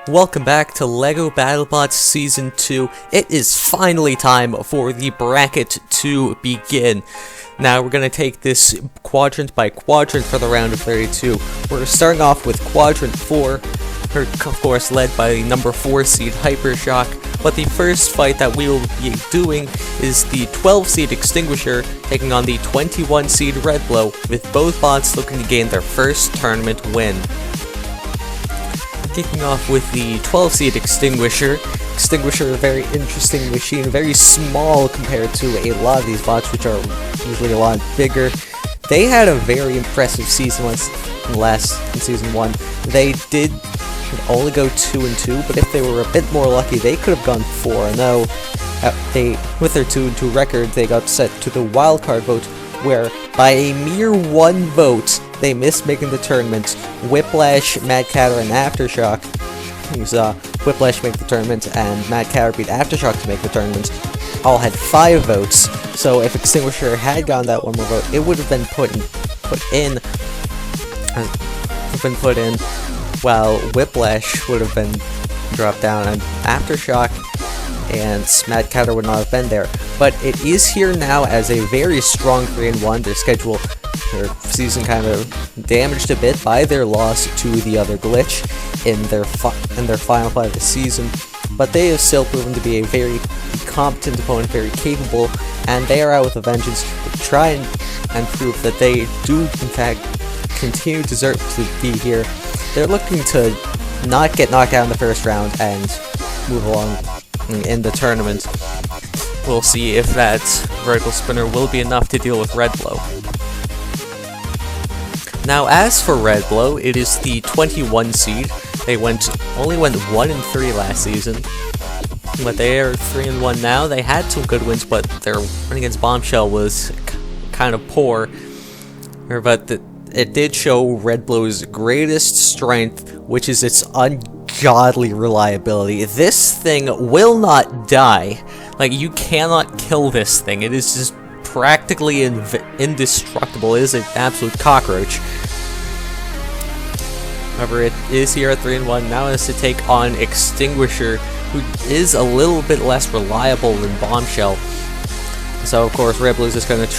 Welcome back to LEGO Battlebots Season 2. It is finally time for the bracket to begin. Now we're going to take this quadrant by quadrant for the round of 32. We're starting off with Quadrant 4, of course led by the number 4 seed Hypershock. But the first fight that we will be doing is the 12 seed Extinguisher taking on the 21 seed Redblow, with both bots looking to gain their first tournament win. Kicking off with the 12 seed Extinguisher. Extinguisher is a very interesting machine, very small compared to a lot of these bots, which are usually a lot bigger. They had a very impressive season in Season 1. They did only go 2-2, but if they were a bit more lucky, they could have gone 4-0. With their 2-2 record, they got set to the wildcard vote, where by a mere 1 vote, they missed making the tournament. Whiplash, Mad Catter, and Aftershock. You saw Whiplash make the tournament, and Mad Catter beat Aftershock to make the tournament. All had 5 votes, so if Extinguisher had gotten that 1 more vote, it would have been put in, while Whiplash would have been dropped down, and Aftershock and Mad Catter would not have been there. But it is here now as a very strong 3-1. Their season kind of damaged a bit by their loss to the other glitch in their final fight of the season, but they have still proven to be a very competent opponent, very capable, and they are out with a vengeance to try and prove that they do in fact continue deserve to be here. They're looking to not get knocked out in the first round and move along in the tournament. We'll see if that vertical spinner will be enough to deal with Redblow. Now, as for Redblow, it is the 21 seed. They only went 1-3 last season, but they are 3-1 now. They had some good wins, but their win against Bombshell was kind of poor. But it did show Redblow's greatest strength, which is its ungodly reliability. This thing will not die. Like, you cannot kill this thing. It is just practically indestructible. It is an absolute cockroach. However, it is here at 3-1. Now it has to take on Extinguisher, who is a little bit less reliable than Bombshell. So, of course, Redblow is just going to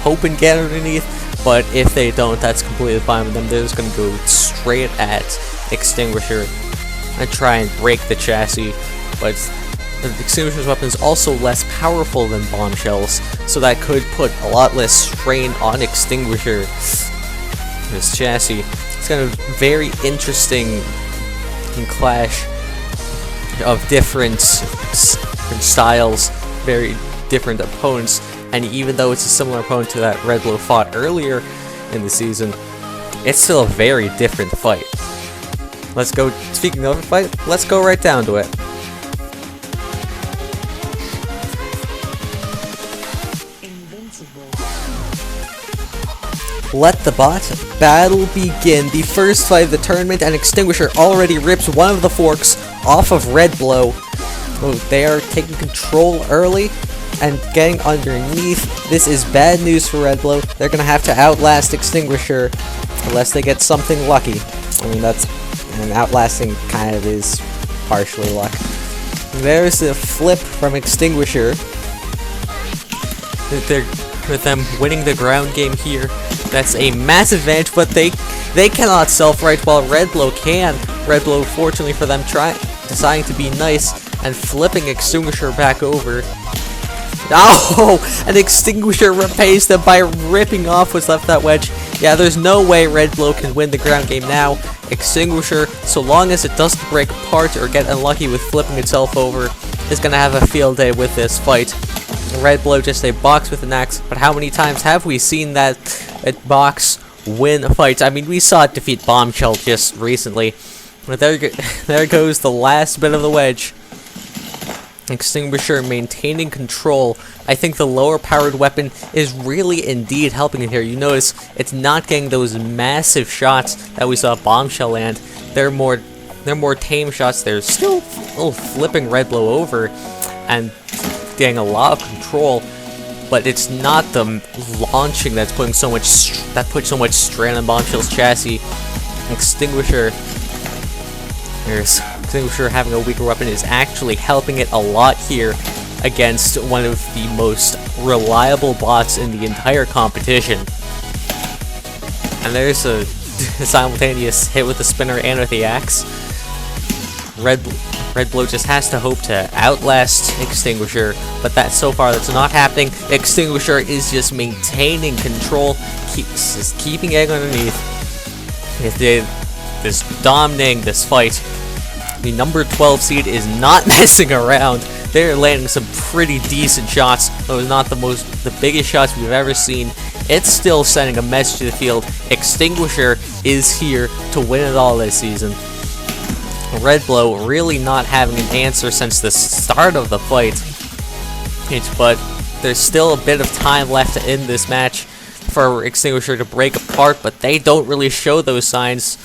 hope and get underneath, but if they don't, that's completely fine with them. They're just going to go straight at Extinguisher and try and break the chassis, but the Extinguisher's weapon is also less powerful than Bombshell's, so that could put a lot less strain on Extinguisher. This chassis. It's kind of very interesting clash of different styles, very different opponents, and even though it's a similar opponent to that Redblow fought earlier in the season, it's still a very different fight. Let's go, speaking of a fight, let's go right down to it. Let the bot battle begin. The first fight of the tournament, and Extinguisher already rips one of the forks off of Redblow. Oh, they are taking control early and getting underneath. This is bad news for Redblow. They're going to have to outlast Extinguisher unless they get something lucky. I mean, and outlasting kind of is partially luck. There's a flip from Extinguisher. With them winning the ground game here, that's a massive advantage, but they cannot self-right while Redblow can. Redblow, fortunately for them, deciding to be nice and flipping Extinguisher back over. Oh! An Extinguisher repays them by ripping off what's left of that wedge. Yeah, there's no way Redblow can win the ground game now. Extinguisher, so long as it doesn't break apart or get unlucky with flipping itself over, is going to have a field day with this fight. Redblow just a box with an axe, but how many times have we seen that box win fights? I mean, we saw it defeat Bombshell just recently. But there goes the last bit of the wedge. Extinguisher maintaining control. I think the lower powered weapon is really indeed helping it here. You notice it's not getting those massive shots that we saw Bombshell land. They're more tame shots. They're still flipping Redblow over and getting a lot of control, but it's not the launching that's putting so much puts so much strain on Bombshell's chassis. Extinguisher There's Extinguisher having a weaker weapon is actually helping it a lot here against one of the most reliable bots in the entire competition. And there's a simultaneous hit with the spinner and with the axe. Red Blow just has to hope to outlast Extinguisher, but so far that's not happening. Extinguisher is just maintaining control, just keeping egg underneath. Just dominating this fight. The number 12 seed is not messing around. They're landing some pretty decent shots, though not the biggest shots we've ever seen. It's still sending a message to the field. Extinguisher is here to win it all this season. Red Blow really not having an answer since the start of the fight. But there's still a bit of time left to end this match for Extinguisher to break apart, but they don't really show those signs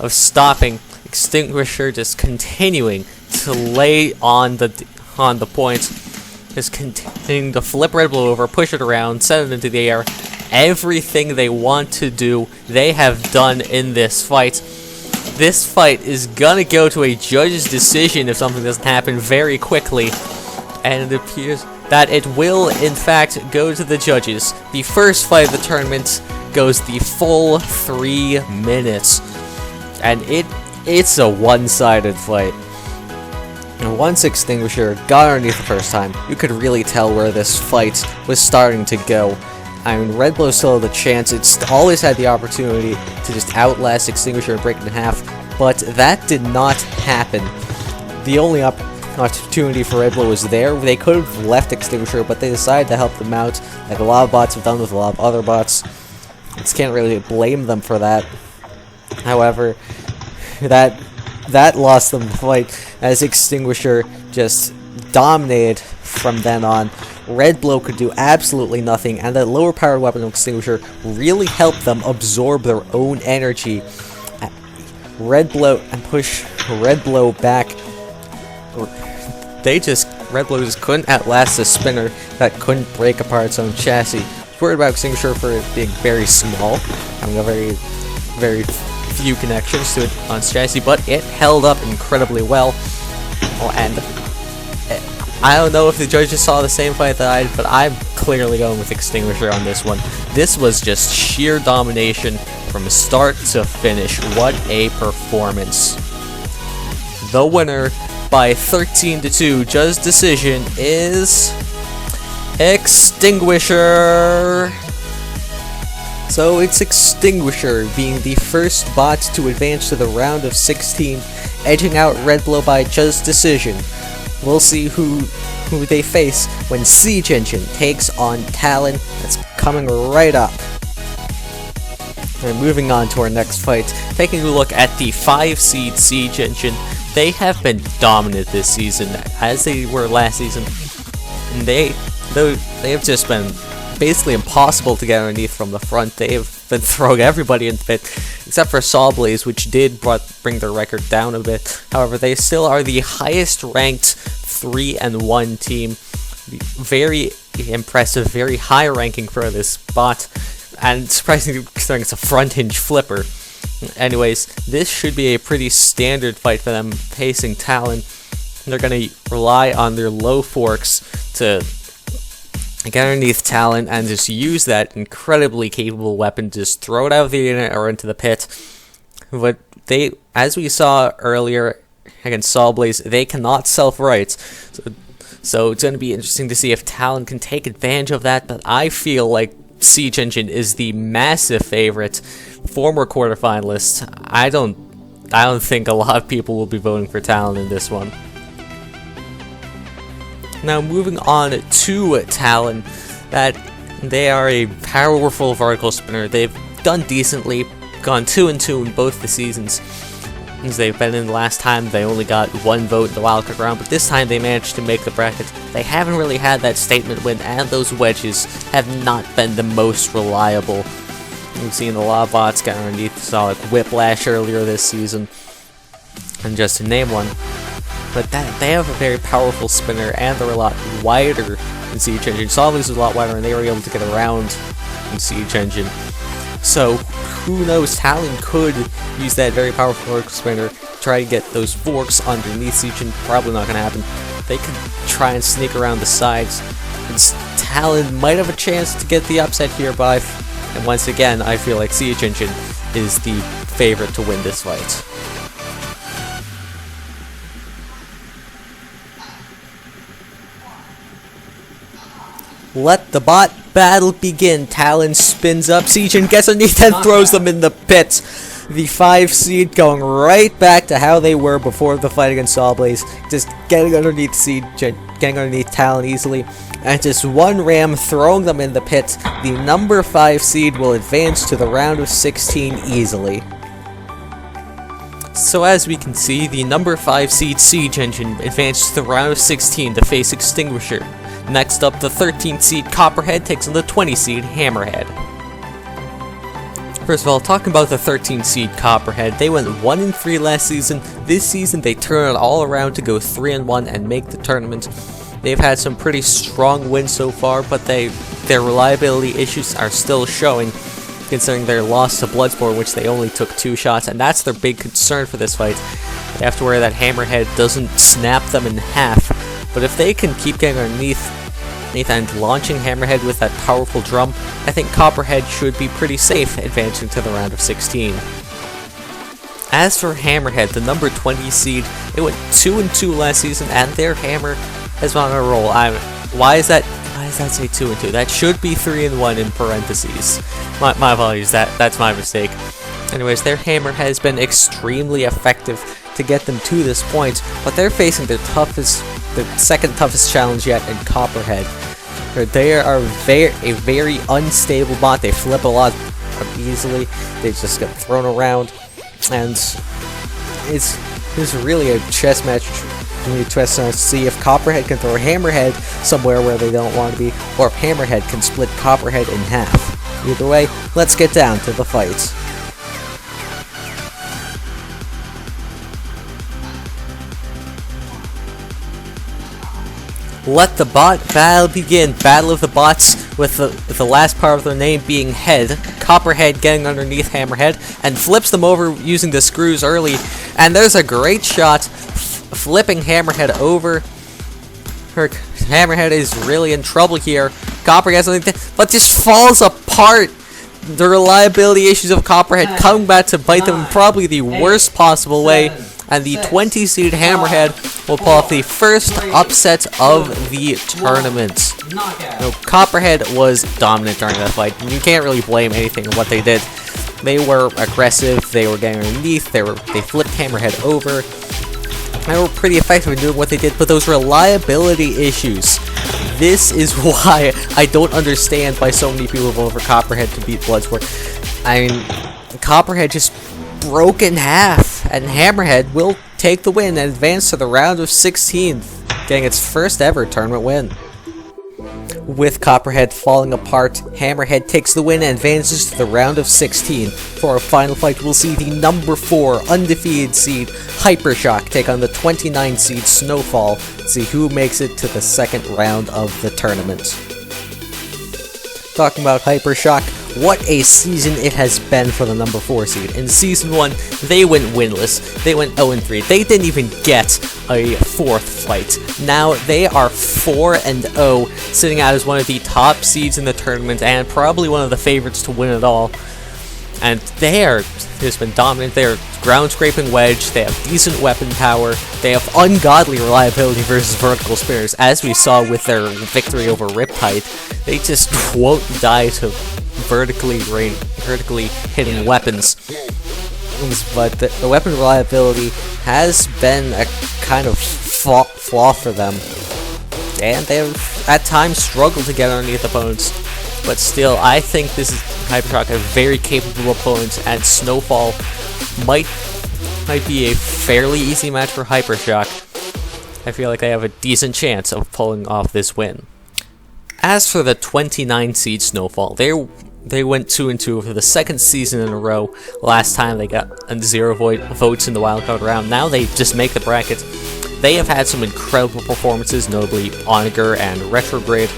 of stopping. Extinguisher just continuing to lay on the points, just continuing to flip Red Blow over, push it around, send it into the air. Everything they want to do, they have done in this fight. This fight is gonna go to a judge's decision if something doesn't happen very quickly, and it appears that it will in fact go to the judges. The first fight of the tournament goes the full 3 minutes, and it's a one-sided fight. And once Extinguisher got underneath the first time, you could really tell where this fight was starting to go. I mean, Red Blow still had the chance. It's always had the opportunity to just outlast Extinguisher and break it in half, but that did not happen. The only opportunity for Red Blow was there. They could have left Extinguisher, but they decided to help them out, like a lot of bots have done with a lot of other bots. Just can't really blame them for that. However, that lost them the fight, as Extinguisher just dominated from then on. Red Blow could do absolutely nothing, and that lower powered weapon of Extinguisher really helped them absorb their own energy. Red Blow and push Red Blow back. Red Blow just couldn't outlast the spinner that couldn't break apart its own chassis. Worried about Extinguisher for it being very small, having a very few connections to it on its chassis, but it held up incredibly well. And I don't know if the judges saw the same fight that I did, but I'm clearly going with Extinguisher on this one. This was just sheer domination from start to finish. What a performance. The winner by 13-2, judge decision, is Extinguisher. So it's Extinguisher being the first bot to advance to the round of 16, edging out Red Blow by judge decision. We'll see who they face when Siege Engine takes on Talon. That's coming right up. And moving on to our next fight, taking a look at the 5-seed Siege Engine. They have been dominant this season, as they were last season. And they have just been basically impossible to get underneath from the front. They have been throwing everybody in the pit, except for Sawblaze, which did bring their record down a bit. However, they still are the highest ranked 3-1 team. Very impressive, very high ranking for this bot, and surprisingly considering it's a front hinge flipper. Anyways, this should be a pretty standard fight for them facing Talon. They're going to rely on their low forks to get underneath Talon and just use that incredibly capable weapon to just throw it out of the arena or into the pit. But as we saw earlier against Sawblaze, they cannot self-right. So it's going to be interesting to see if Talon can take advantage of that, but I feel like Siege Engine is the massive favorite, former quarterfinalist. I don't think a lot of people will be voting for Talon in this one. Now moving on to Talon, that they are a powerful vertical spinner. They've done decently, gone 2-2 in both the seasons. As they've been in the last time, they only got 1 vote in the wildcard round, but this time they managed to make the bracket. They haven't really had that statement win, and those wedges have not been the most reliable. We've seen a lot of bots get underneath, saw like Whiplash earlier this season, and just to name one. But they have a very powerful spinner, and they're a lot wider than Siege Engine. Sawblaze was a lot wider, and they were able to get around in Siege Engine. So, who knows, Talon could use that very powerful vertical spinner, try to get those forks underneath Siege, probably not going to happen. They could try and sneak around the sides. And Talon might have a chance to get the upset here, but and once again, I feel like Siege Engine is the favorite to win this fight. Let the bot battle begin. Talon spins up Siege and gets underneath and throws them in the pit. The 5 seed going right back to how they were before the fight against Sawblaze. Just getting underneath Siege, getting underneath Talon easily. And just one ram throwing them in the pit. The number 5 seed will advance to the round of 16 easily. So as we can see, the number 5 seed Siege Engine advanced to the round of 16 to face Extinguisher. Next up, the 13th seed Copperhead takes on the 20 seed Hammerhead. First of all, talking about the 13th seed Copperhead, they went 1-3 last season. This season, they turn it all around to go 3-1 and make the tournament. They've had some pretty strong wins so far, but their reliability issues are still showing, considering their loss to Bloodsport, which they only took 2 shots, and that's their big concern for this fight. They have to worry that Hammerhead doesn't snap them in half. But if they can keep getting underneath and launching Hammerhead with that powerful drum, I think Copperhead should be pretty safe advancing to the round of 16. As for Hammerhead, the number 20 seed, it went 2-2 last season, and their hammer has been on a roll. Why does that say 2-2? That should be 3-1 in parentheses. My apologies, that's my mistake. Anyways, their hammer has been extremely effective to get them to this point, but they're facing the second toughest challenge yet in Copperhead. They are a very unstable bot. They flip a lot easily. They just get thrown around, and it's really a chess match. Really interesting to see if Copperhead can throw Hammerhead somewhere where they don't want to be, or if Hammerhead can split Copperhead in half. Either way, let's get down to the fight. Let the bot battle begin. Battle of the bots, with the last part of their name being head. Copperhead getting underneath Hammerhead and flips them over using the screws early. And there's a great shot flipping Hammerhead over. Hammerhead is really in trouble here. Copperhead, but just falls apart. The reliability issues of Copperhead coming back to bite them in probably the worst possible way. And the 20 seed Hammerhead will pull off the first upset of the tournament. Now, Copperhead was dominant during that fight. You can't really blame anything on what they did. They were aggressive, they were getting underneath, they flipped Hammerhead over. They were pretty effective in doing what they did, but those reliability issues, this is why I don't understand why so many people vote for Copperhead to beat Bloodsport. I mean, Copperhead just broke in half, and Hammerhead will take the win and advance to the round of 16, getting its first ever tournament win. With Copperhead falling apart, Hammerhead takes the win and advances to the round of 16. For our final fight, we'll see the number 4 undefeated seed Hypershock take on the 29 seed Snowfall to see who makes it to the second round of the tournament. Talking about Hypershock, what a season it has been for the number 4 seed. In Season 1, they went winless. They went 0-3. They didn't even get a 4th fight. Now they are 4-0, sitting out as one of the top seeds in the tournament and probably one of the favorites to win it all. And they are just been dominant. They are ground scraping wedge. They have decent weapon power. They have ungodly reliability versus vertical spinners, as we saw with their victory over Riptide. They just won't die to vertically hitting weapons. But the weapon reliability has been a kind of flaw for them, and they have at times struggled to get underneath opponents. But still, I think this is Hypershock, a very capable opponent, and Snowfall might be a fairly easy match for Hypershock. I feel like they have a decent chance of pulling off this win. As for the 29 seed Snowfall, they went 2-2 for the second season in a row. Last time they got 0 votes in the wildcard round. Now they just make the bracket. They have had some incredible performances, notably Onager and Retrograde.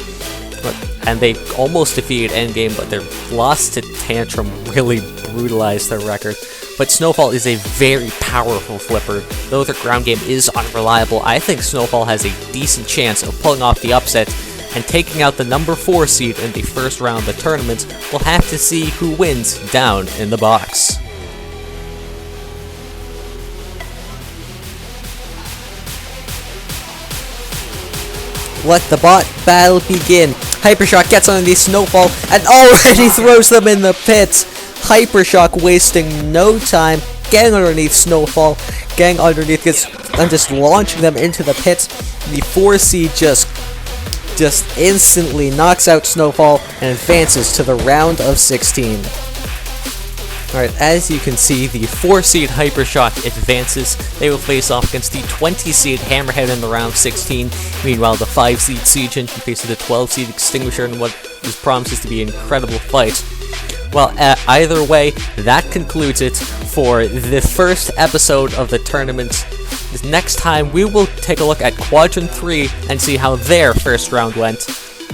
And they almost defeated Endgame, but their loss to Tantrum really brutalized their record. but Snowfall is a very powerful flipper. Though their ground game is unreliable, I think Snowfall has a decent chance of pulling off the upset and taking out the number 4 seed in the first round of the tournament. We'll have to see who wins down in the box. Let the bot battle begin. Hypershock gets underneath Snowfall and already throws them in the pits. Hypershock wasting no time, getting underneath Snowfall, getting underneath and just launching them into the pits. The 4 seed just instantly knocks out Snowfall and advances to the round of 16. Alright, as you can see, the 4 seed Hypershock advances. They will face off against the 20 seed Hammerhead in the round 16. Meanwhile, the 5 seed Siege Engine faces the 12 seed Extinguisher in what promises to be an incredible fight. Well, either way, that concludes it for the first episode of the tournament. Next time, we will take a look at Quadrant 3 and see how their first round went.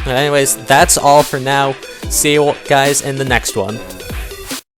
Anyways, that's all for now. See you guys in the next one.